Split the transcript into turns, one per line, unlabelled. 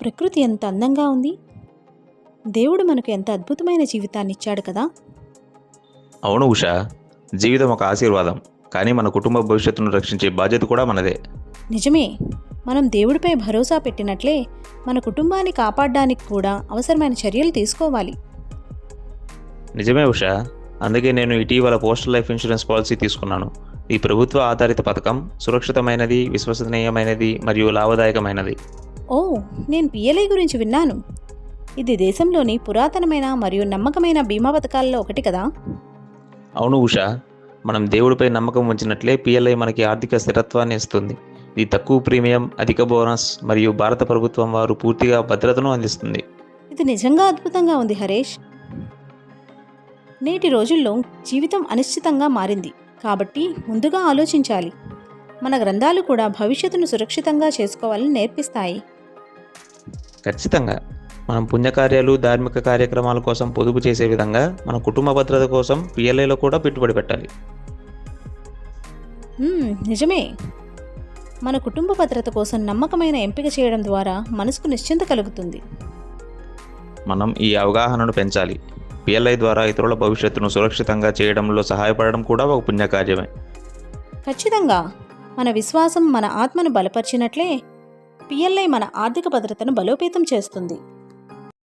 ప్రకృతి ఎంత అందంగా ఉంది. దేవుడు మనకు ఎంత అద్భుతమైన జీవితాన్ని ఇచ్చాడు కదా.
అవును ఉషా, జీవితం ఒక ఆశీర్వాదం, కానీ మన కుటుంబ భవిష్యత్తును రక్షించే బాధ్యత కూడా మనదే.
నిజమే. మనం దేవుడిపై భరోసా పెట్టినట్లే మన కుటుంబాన్ని కాపాడడానికి కూడా అవసరమైన చర్యలు తీసుకోవాలి.
నిజమే ఉషా, అందుకే నేను ఇటీవల పోస్టల్ లైఫ్ ఇన్సూరెన్స్ పాలసీ తీసుకున్నాను. ఈ ప్రభుత్వ ఆధారిత పథకం సురక్షితమైనది, విశ్వసనీయమైనది మరియు లాభదాయకమైనది.
ఓ, నేను పిఎల్ఐ గురించి విన్నాను. ఇది దేశంలోని పురాతనమైన మరియు నమ్మకమైన బీమా పథకాల్లో ఒకటి కదా.
అవును ఉషా, మనం దేవుడిపై నమ్మకం ఉంచినట్లే పిఎల్ఐ మనకి ఆర్థిక స్థిరత్వాన్ని ఇస్తుంది. ఇది తక్కువ ప్రీమియం, అధిక బోనస్ మరియు భారత ప్రభుత్వం వారు పూర్తిగా భద్రతను అందిస్తుంది.
ఇది నిజంగా అద్భుతంగా ఉంది హరీష్. నేటి రోజుల్లో జీవితం అనిశ్చితంగా మారింది కాబట్టి ముందుగా ఆలోచించాలి. మన గ్రంథాలు కూడా భవిష్యత్తును సురక్షితంగా చేసుకోవాలని నేర్పిస్తాయి.
ఖచ్చితంగా మనం పుణ్యకార్యాలు, ధార్మిక కార్యక్రమాల కోసం పొదుపు చేసే విధంగా మన కుటుంబ భద్రత కోసం పిఎల్ఐలో కూడా పెట్టుబడి పెట్టాలి.
నిజమే. మన కుటుంబ భద్రత కోసం నమ్మకమైన ఎంపిక చేయడం ద్వారా మనసుకు నిశ్చింత కలుగుతుంది.
మనం ఈ అవగాహనను పెంచాలి. పిఎల్ఐ ద్వారా ఇతరుల భవిష్యత్తును సురక్షితంగా చేయడంలో సహాయపడడం కూడా ఒక పుణ్యకార్యమే.
ఖచ్చితంగా. మన విశ్వాసం మన ఆత్మను బలపరిచినట్లే పిఎల్ఐ మన ఆర్థిక భద్రతను బలోపేతం చేస్తుంది.